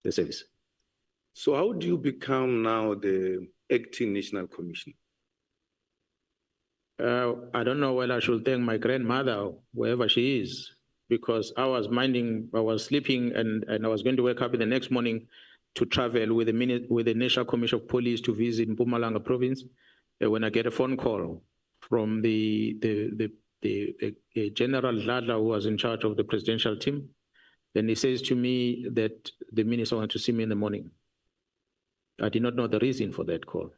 the service. So how do you become now the acting national commissioner? I don't know whether I should thank my grandmother, wherever she is, because I was sleeping and I was going to wake up in the next morning to travel with the National Commission of Police to visit Mpumalanga province. When I get a phone call from the General Ladla, who was in charge of the presidential team, then he says to me that the minister wants to see me in the morning. I did not know the reason for that call.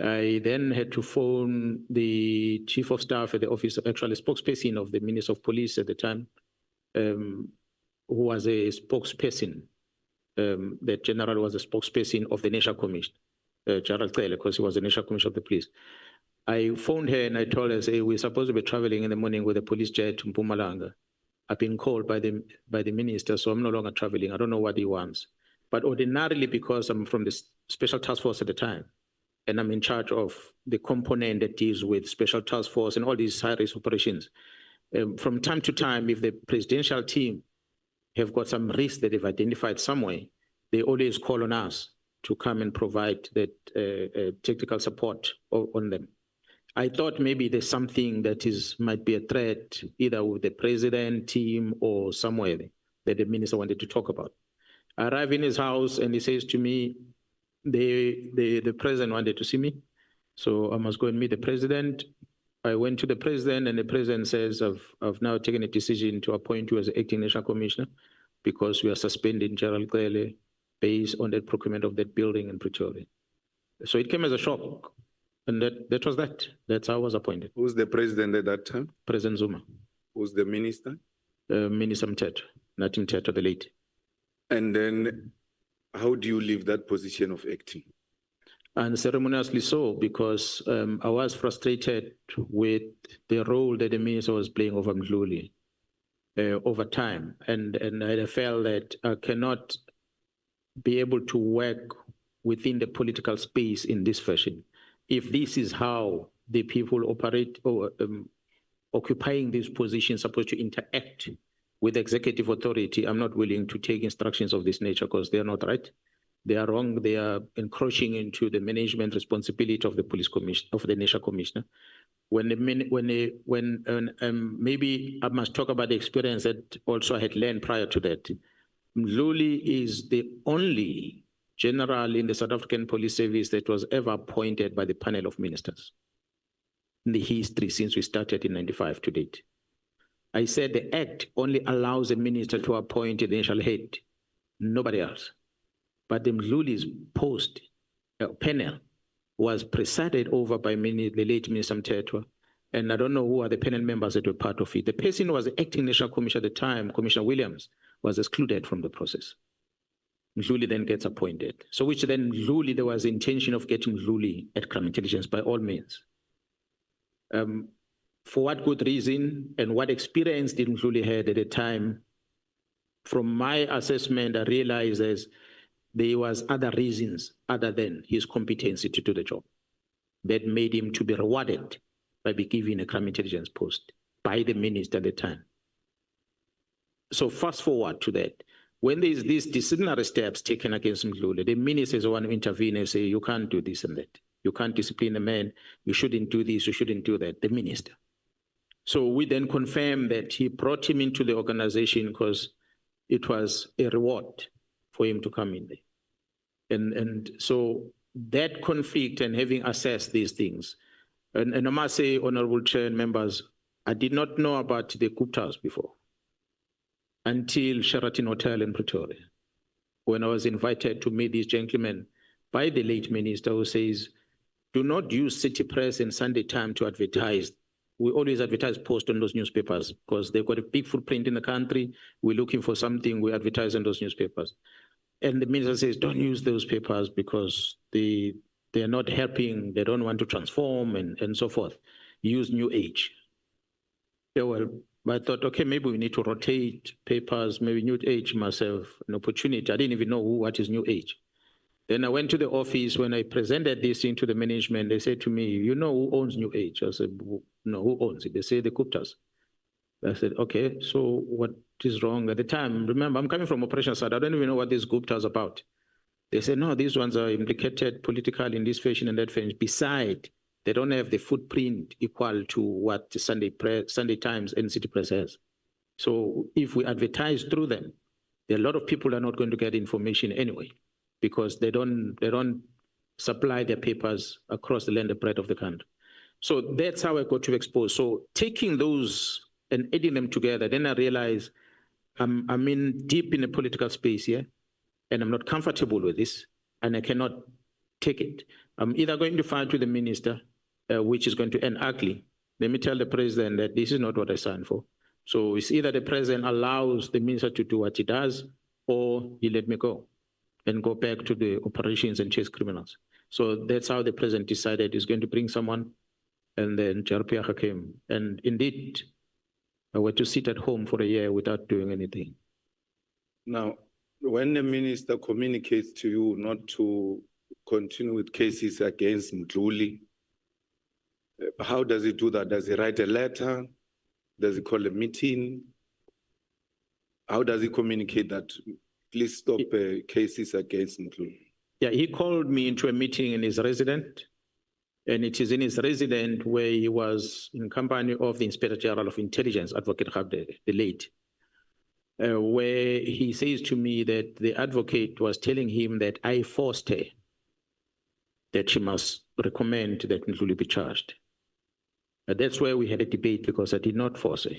I then had to phone the chief of staff at the office, actually spokesperson of the Minister of Police at the time, who was a spokesperson. That general was a spokesperson of the National Commission, General Cele, because he was the National Commission of the Police. I phoned her and I told her, say, we're supposed to be traveling in the morning with a police jet to Mpumalanga. I've been called by the minister, so I'm no longer traveling. I don't know what he wants. But ordinarily, because I'm from the Special Task Force at the time, and I'm in charge of the component that deals with Special Task Force and all these high-risk operations. From time to time, if the presidential team have got some risk that they've identified somewhere, they always call on us to come and provide that technical support on them. I thought maybe there's something that might be a threat, either with the president, team, or somewhere that the minister wanted to talk about. I arrive in his house and he says to me, the president wanted to see me, so I must go and meet the president. I went to the president and the president says, I've now taken a decision to appoint you as acting national commissioner because we are suspending General Cele based on the procurement of that building in Pretoria. So it came as a shock. And that was that. That's how I was appointed. Who's the president at that time? President Zuma. Who's the minister? Minister Mthethwa, Nathi Mthethwa, the late. And then how do you leave that position of acting? And ceremoniously so, because I was frustrated with the role that the minister was playing over Mdluli over time. And I felt that I cannot be able to work within the political space in this fashion. If this is how the people operate or occupying these positions supposed to interact with executive authority, I'm not willing to take instructions of this nature because they are not right. They are wrong. They are encroaching into the management responsibility of the police commission, of the national commissioner. Maybe I must talk about the experience that also I had learned prior to that. Mdluli is the only general in the South African Police Service that was ever appointed by the panel of ministers in the history since we started in 95 to date. I said the Act only allows a minister to appoint a national head, nobody else. But the Mdluli's post panel was presided over by the late Minister Mthethwa, and I don't know who are the panel members that were part of it. The person who was the acting national commissioner at the time, Commissioner Williams, was excluded from the process. Mdluli then gets appointed. So which then Mdluli, there was the intention of getting Mdluli at crime intelligence by all means. For what good reason and what experience did Mdluli have at the time? From my assessment, I realized there was other reasons other than his competency to do the job that made him to be rewarded by being given a crime intelligence post by the minister at the time. So fast forward to that. When there's these disciplinary steps taken against Mdluli, the ministers want to intervene and say, you can't do this and that. You can't discipline a man. You shouldn't do this. You shouldn't do that. The minister. So we then confirmed that he brought him into the organization because it was a reward for him to come in there. And so that conflict and having assessed these things, and I must say, Honorable Chair and members, I did not know about the Guptas before until Sheraton Hotel in Pretoria, when I was invited to meet these gentlemen by the late minister who says, do not use City Press and Sunday Time to advertise. We always advertise post on those newspapers because they've got a big footprint in the country. We're looking for something, we advertise in those newspapers. And the minister says, don't use those papers because they're not helping, they don't want to transform and so forth. Use New Age. Yeah, well, I thought, okay, maybe we need to rotate papers, maybe New Age must have an opportunity. I didn't even know what is New Age. Then I went to the office. When I presented this into the management, they said to me, you know who owns New Age? I said, no, who owns it? They say the Guptas. I said, okay, so what It is wrong. At the time, remember, I'm coming from operations side. I don't even know what these Guptas are about. They said, no, these ones are implicated politically in this fashion and that fashion. Besides, they don't have the footprint equal to what the Sunday Times and City Press has. So if we advertise through them, there are a lot of people are not going to get information anyway, because they don't supply their papers across the land and breadth of the country. So that's how I got to expose. So taking those and adding them together, then I realized I'm in deep in a political space here, and I'm not comfortable with this, and I cannot take it. I'm either going to fight with the minister, which is going to end ugly. Let me tell the president that this is not what I signed for. So it's either the president allows the minister to do what he does, or he let me go and go back to the operations and chase criminals. So that's how the president decided he's going to bring someone, and then Jarpiaga came. And indeed, I were to sit at home for a year without doing anything. Now, when the minister communicates to you not to continue with cases against Mthuli, how does he do that? Does he write a letter? Does he call a meeting? How does he communicate that? Please stop cases against Mthuli. Yeah, he called me into a meeting in his residence, and it is in his residence where he was in company of the Inspector General of Intelligence, Advocate Guptas, the late, where he says to me that the advocate was telling him that I forced her, that she must recommend that Mthuli be charged. That's where we had a debate, because I did not force her.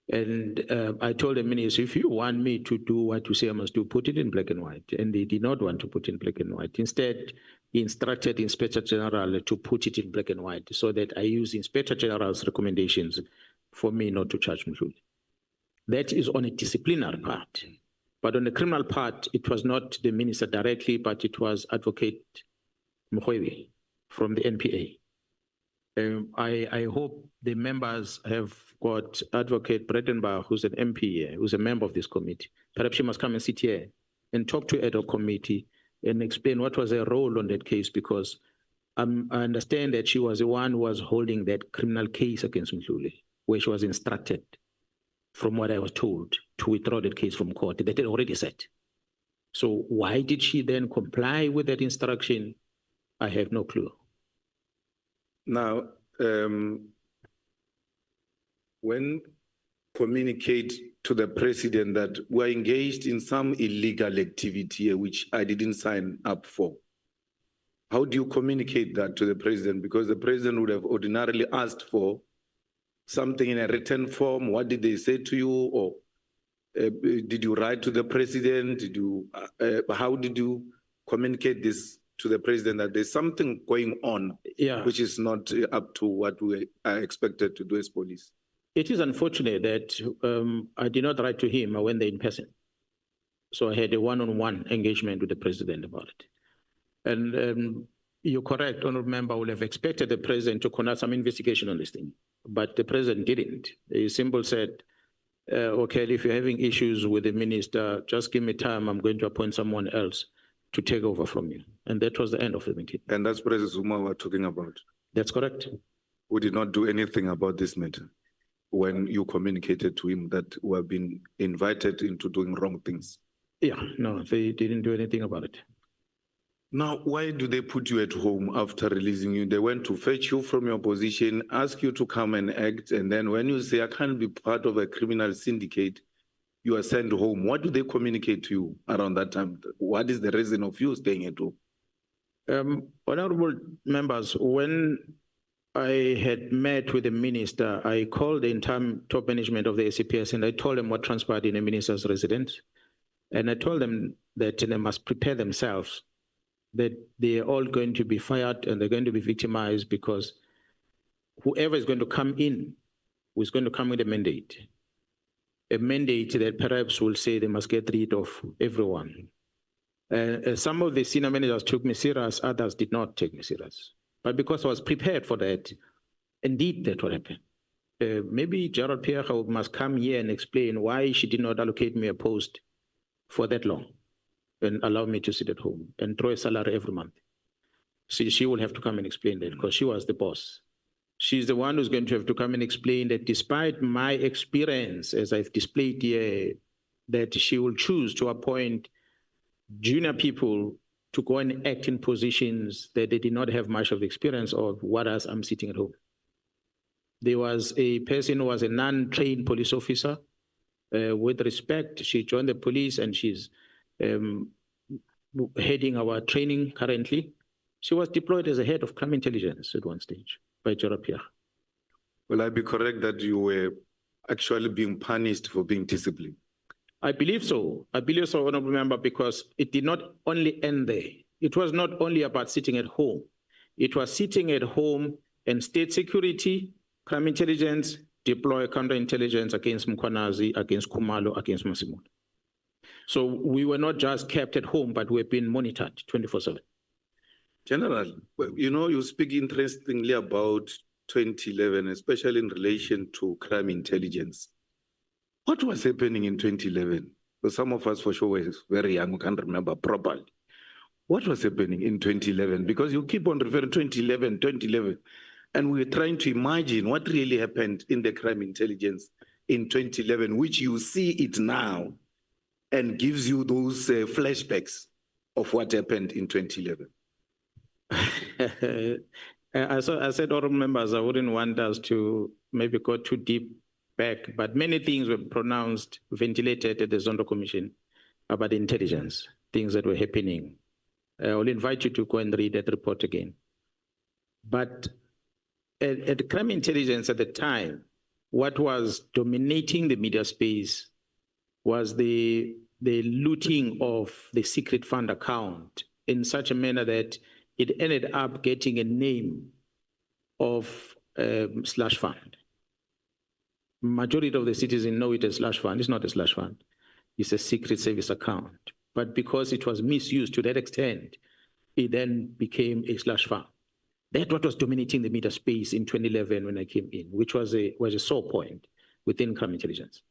And I told the minister, if you want me to do what you say I must do, put it in black and white. And they did not want to put in black and white. Instead, he instructed the Inspector General to put it in black and white, so that I use the Inspector General's recommendations for me not to charge Mthuli. That is on a disciplinary part. But on the criminal part, it was not the minister directly, but it was Advocate Mkhwanazi from the NPA. I hope the members have got Advocate Bredenbach, who's an MP here, who's a member of this committee. Perhaps she must come and sit here and talk to ad hoc committee and explain what was her role on that case, because I understand that she was the one who was holding that criminal case against Mthuli, where she was instructed, from what I was told, to withdraw that case from court. That had already said. So why did she then comply with that instruction? I have no clue. Now, when communicate to the president that we're engaged in some illegal activity which I didn't sign up for, how do you communicate that to the president? Because the president would have ordinarily asked for something in a written form. What did they say to you? Or did you write to the president? Did you? How did you communicate this to the president, that there's something going on, which is not up to what we are expected to do as police? It is unfortunate that I did not write to him. I went there in person. So I had a one-on-one engagement with the president about it. And you're correct, honorable member, I would have expected the president to conduct some investigation on this thing, but the president didn't. He simply said, okay, if you're having issues with the minister, just give me time, I'm going to appoint someone else to take over from you. And that was the end of the meeting. And that's President Zuma we're talking about? That's correct. We did not do anything about this matter when you communicated to him that we have been invited into doing wrong things? Yeah, no, they didn't do anything about it. Now, why do they put you at home after releasing you? They went to fetch you from your position, ask you to come and act, and then when you say, I can't be part of a criminal syndicate, you are sent home. What do they communicate to you around that time? What is the reason of you staying at home? Honorable members, when I had met with the minister, I called the entire top management of the SAPS and I told them what transpired in the minister's residence. And I told them that they must prepare themselves, that they are all going to be fired and they're going to be victimized, because whoever is going to come in is going to come with a mandate that perhaps will say they must get rid of everyone. Some of the senior managers took me serious, others did not take me serious. But because I was prepared for that, indeed that will happen. Maybe Gerald Pierre must come here and explain why she did not allocate me a post for that long and allow me to sit at home and draw a salary every month. So she will have to come and explain that, because she was the boss. She's the one who's going to have to come and explain that despite my experience, as I've displayed here, that she will choose to appoint junior people to go and act in positions that they did not have much of experience of, whereas I'm sitting at home. There was a person who was a non-trained police officer. With respect, she joined the police and she's heading our training currently. She was deployed as a head of crime intelligence at one stage by Jorapia. Will I be correct that you were actually being punished for being disciplined? I believe so. I believe so, Honorable Member, because it did not only end there. It was not only about sitting at home. It was sitting at home and state security, crime intelligence, deploy counterintelligence against Mkhwanazi, against Khumalo, against Masimolo. So we were not just kept at home, but we've been monitored 24/7. General, you know, you speak interestingly about 2011, especially in relation to crime intelligence. What was happening in 2011? Because some of us for sure were very young, we can't remember properly. What was happening in 2011? Because you keep on referring to 2011, and we're trying to imagine what really happened in the crime intelligence in 2011, which you see it now and gives you those flashbacks of what happened in 2011. I said, all members, I wouldn't want us to maybe go too deep back, but many things were pronounced, ventilated at the Zondo Commission about intelligence, things that were happening. I will invite you to go and read that report again. But at crime intelligence at the time, what was dominating the media space was the looting of the secret fund account in such a manner that it ended up getting a name of slush fund. Majority of the citizens know it as slush fund. It's not a slush fund. It's a secret service account. But because it was misused to that extent, it then became a slush fund. That's what was dominating the media space in 2011 when I came in, which was a sore point within crime intelligence.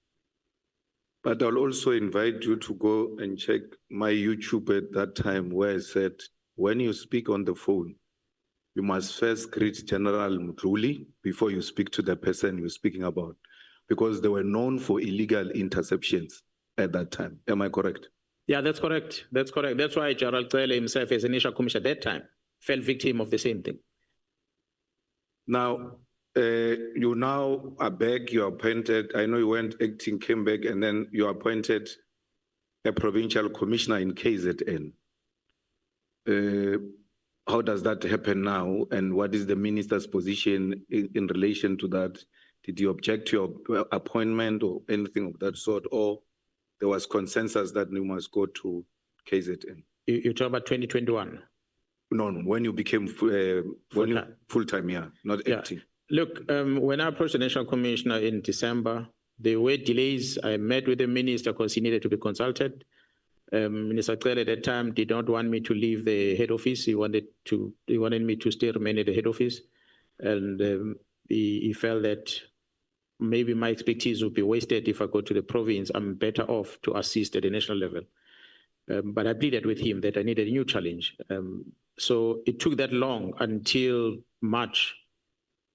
But I'll also invite you to go and check my YouTube at that time where I said, when you speak on the phone, you must first greet General Mthuli before you speak to the person you're speaking about, because they were known for illegal interceptions at that time. Am I correct? Yeah, that's correct. That's correct. That's why Gerald Cele himself, as initial commissioner at that time, fell victim of the same thing. Now, you now are back, you're appointed. I know you went acting, came back, and then you appointed a provincial commissioner in KZN. How does that happen now? And what is the minister's position in relation to that? Did you object to your appointment or anything of that sort? Or there was consensus that you must go to KZN? You talk about 2021? No, when you became full-time, yeah, not acting. Look, when I approached the national commissioner in December, there were delays. I met with the minister because he needed to be consulted. Minister Cele at that time did not want me to leave the head office. He wanted me to stay remain at the head office. And he felt that maybe my expertise would be wasted if I go to the province. I'm better off to assist at the national level. But I pleaded with him that I needed a new challenge. So it took that long until March.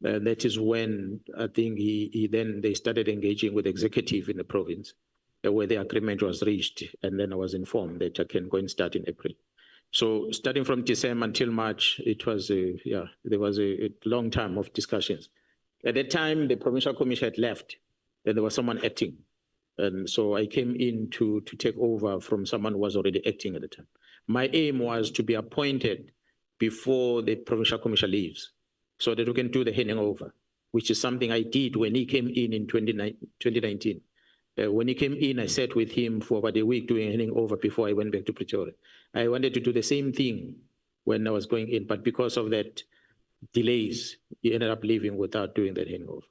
That is when I think they started engaging with executive in the province, where the agreement was reached, and then I was informed that I can go and start in April. So starting from December until March, it was there was a long time of discussions. At that time, the provincial commission had left, and there was someone acting. And so I came in to take over from someone who was already acting at the time. My aim was to be appointed before the provincial commission leaves, so that we can do the handing over, which is something I did when he came in 2019. When he came in, I sat with him for about a week doing handing over before I went back to Pretoria. I wanted to do the same thing when I was going in, but because of that delays, he ended up leaving without doing that handing over.